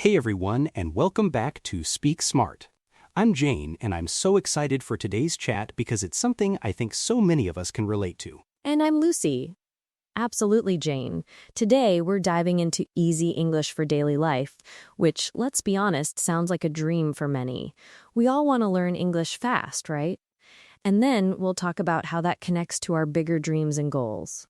Hey everyone, and welcome back to Speak Smart. I'm Jane, and I'm so excited for today's chat because it's something I think so many of us can relate to. And I'm Lucy. Absolutely, Jane. Today, we're diving into easy English for daily life, which, let's be honest, sounds like a dream for many. We all want to learn English fast, right? And then we'll talk about how that connects to our bigger dreams and goals.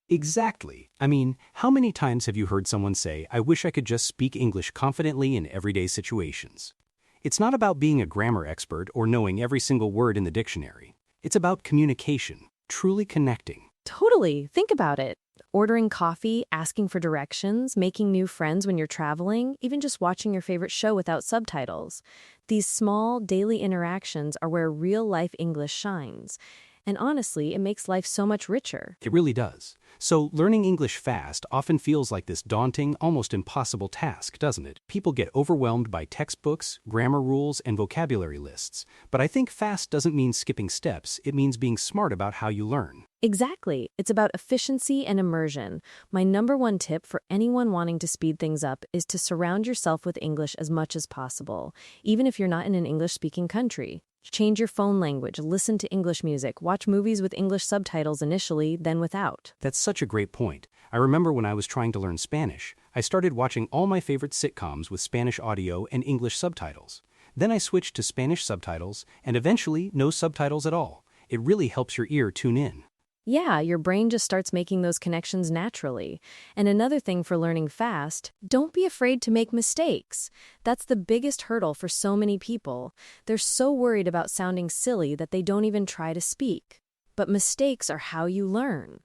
Exactly. I mean, how many times have you heard someone say, I wish I could just speak English confidently in everyday situations? It's not about being a grammar expert or knowing every single word in the dictionary. It's about communication, truly connecting. Totally. Think about it. Ordering coffee, asking for directions, making new friends when you're traveling, even just watching your favorite show without subtitles. These small, daily interactions are where real-life English shines. And honestly, it makes life so much richer. It really does. So, learning English fast often feels like this daunting, almost impossible task, doesn't it? People get overwhelmed by textbooks, grammar rules, and vocabulary lists. But I think fast doesn't mean skipping steps, it means being smart about how you learn. Exactly. It's about efficiency and immersion. My number one tip for anyone wanting to speed things up is to surround yourself with English as much as possible, even if you're not in an English-speaking country. Change your phone language, listen to English music, watch movies with English subtitles initially, then without. That's such a great point. I remember when I was trying to learn Spanish, I started watching all my favorite sitcoms with Spanish audio and English subtitles. Then I switched to Spanish subtitles, and eventually no subtitles at all. It really helps your ear tune in. Yeah, your brain just starts making those connections naturally. And another thing for learning fast, don't be afraid to make mistakes. That's the biggest hurdle for so many people. They're so worried about sounding silly that they don't even try to speak. But mistakes are how you learn.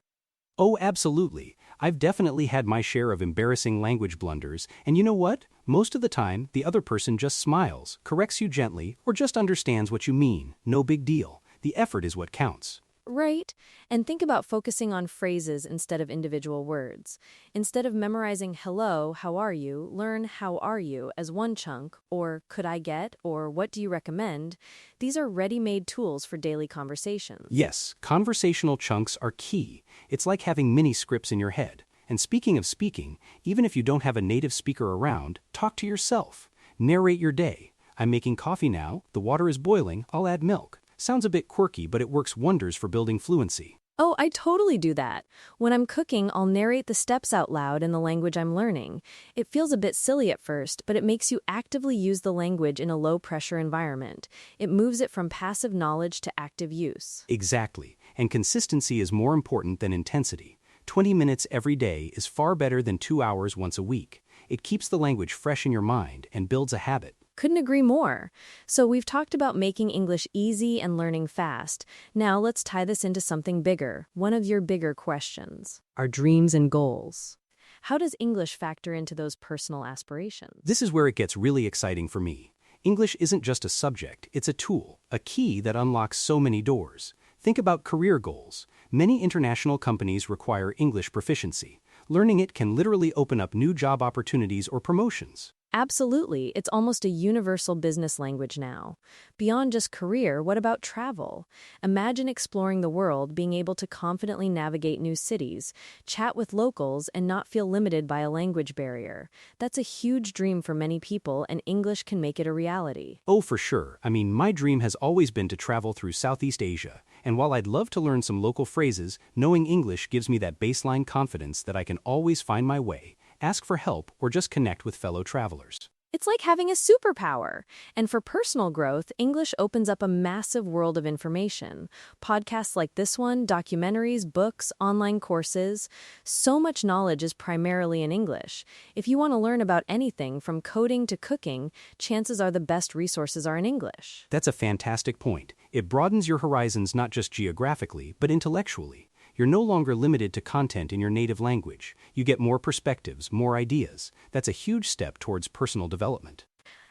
Oh, absolutely. I've definitely had my share of embarrassing language blunders, and you know what? Most of the time, the other person just smiles, corrects you gently, or just understands what you mean. No big deal. The effort is what counts. Right. And think about focusing on phrases instead of individual words. Instead of memorizing hello, how are you, learn how are you as one chunk, or could I get, or what do you recommend? These are ready-made tools for daily conversations. Yes, conversational chunks are key. It's like having mini scripts in your head. And speaking of speaking, even if you don't have a native speaker around, talk to yourself. Narrate your day. I'm making coffee now, the water is boiling, I'll add milk. Sounds a bit quirky, but it works wonders for building fluency. Oh, I totally do that. When I'm cooking, I'll narrate the steps out loud in the language I'm learning. It feels a bit silly at first, but it makes you actively use the language in a low-pressure environment. It moves it from passive knowledge to active use. Exactly. And consistency is more important than intensity. 20 minutes every day is far better than 2 hours once a week. It keeps the language fresh in your mind and builds a habit. Couldn't agree more. So we've talked about making English easy and learning fast. Now let's tie this into something bigger, one of your bigger questions. Our dreams and goals. How does English factor into those personal aspirations? This is where it gets really exciting for me. English isn't just a subject, it's a tool, a key that unlocks so many doors. Think about career goals. Many international companies require English proficiency. Learning it can literally open up new job opportunities or promotions. Absolutely. It's almost a universal business language now. Beyond just career, what about travel? Imagine exploring the world, being able to confidently navigate new cities, chat with locals, and not feel limited by a language barrier. That's a huge dream for many people, and English can make it a reality. Oh, for sure. I mean, my dream has always been to travel through Southeast Asia. And while I'd love to learn some local phrases, knowing English gives me that baseline confidence that I can always find my way, ask for help, or just connect with fellow travelers. It's like having a superpower. And for personal growth, English opens up a massive world of information. Podcasts like this one, documentaries, books, online courses. So much knowledge is primarily in English. If you want to learn about anything from coding to cooking, chances are the best resources are in English. That's a fantastic point. It broadens your horizons not just geographically, but intellectually. You're no longer limited to content in your native language. You get more perspectives, more ideas. That's a huge step towards personal development.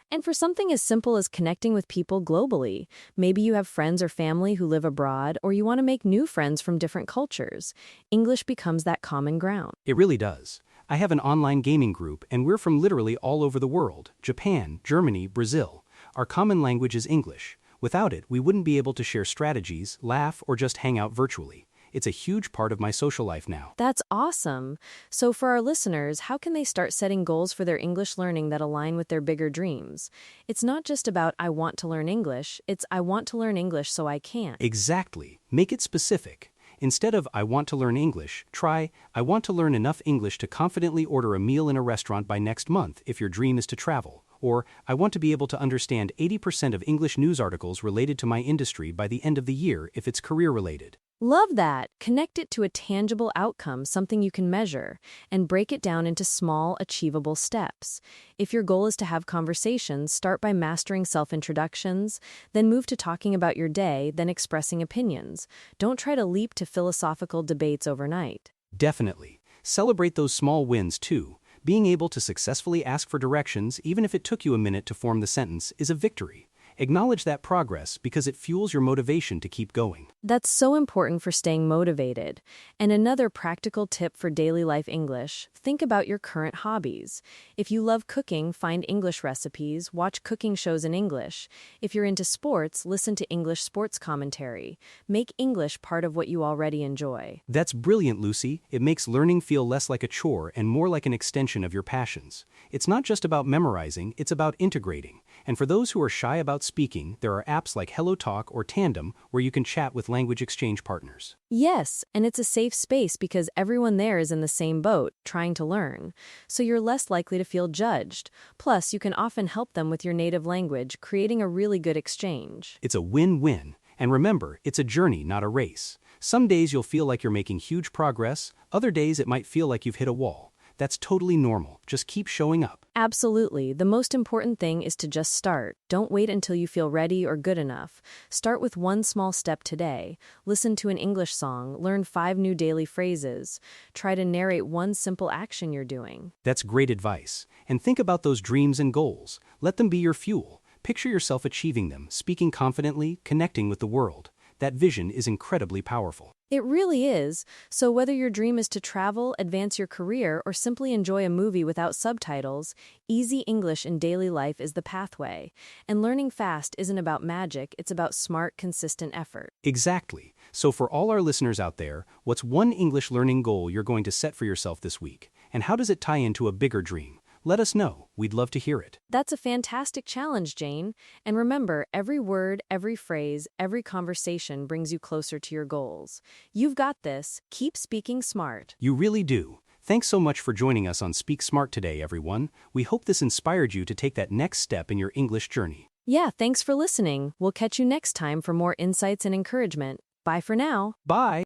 And for something as simple as connecting with people globally, maybe you have friends or family who live abroad, or you want to make new friends from different cultures, English becomes that common ground. It really does. I have an online gaming group, and we're from literally all over the world: Japan, Germany, Brazil. Our common language is English. Without it, we wouldn't be able to share strategies, laugh, or just hang out virtually. It's a huge part of my social life now. That's awesome. So for our listeners, how can they start setting goals for their English learning that align with their bigger dreams? It's not just about I want to learn English, it's I want to learn English so I can. Exactly. Make it specific. Instead of I want to learn English, try I want to learn enough English to confidently order a meal in a restaurant by next month if your dream is to travel. Or I want to be able to understand 80% of English news articles related to my industry by the end of the year if it's career-related. Love that. Connect it to a tangible outcome, something you can measure, and break it down into small, achievable steps. If your goal is to have conversations, start by mastering self-introductions, then move to talking about your day, then expressing opinions. Don't try to leap to philosophical debates overnight. Definitely. Celebrate those small wins too. Being able to successfully ask for directions, even if it took you a minute to form the sentence, is a victory. Acknowledge that progress because it fuels your motivation to keep going. That's so important for staying motivated. And another practical tip for daily life English, think about your current hobbies. If you love cooking, find English recipes, watch cooking shows in English. If you're into sports, listen to English sports commentary. Make English part of what you already enjoy. That's brilliant, Lucy. It makes learning feel less like a chore and more like an extension of your passions. It's not just about memorizing, it's about integrating. And for those who are shy about speaking, there are apps like HelloTalk or Tandem where you can chat with language exchange partners. Yes, and it's a safe space because everyone there is in the same boat, trying to learn. So you're less likely to feel judged. Plus, you can often help them with your native language, creating a really good exchange. It's a win-win. And remember, it's a journey, not a race. Some days you'll feel like you're making huge progress, other days it might feel like you've hit a wall. That's totally normal. Just keep showing up. Absolutely. The most important thing is to just start. Don't wait until you feel ready or good enough. Start with one small step today. Listen to an English song. Learn 5 new daily phrases. Try to narrate one simple action you're doing. That's great advice. And think about those dreams and goals. Let them be your fuel. Picture yourself achieving them, speaking confidently, connecting with the world. That vision is incredibly powerful. It really is. So whether your dream is to travel, advance your career, or simply enjoy a movie without subtitles, easy English in daily life is the pathway. And learning fast isn't about magic, it's about smart, consistent effort. Exactly. So for all our listeners out there, what's one English learning goal you're going to set for yourself this week? And how does it tie into a bigger dream? Let us know. We'd love to hear it. That's a fantastic challenge, Jane. And remember, every word, every phrase, every conversation brings you closer to your goals. You've got this. Keep speaking smart. You really do. Thanks so much for joining us on Speak Smart today, everyone. We hope this inspired you to take that next step in your English journey. Yeah, thanks for listening. We'll catch you next time for more insights and encouragement. Bye for now. Bye.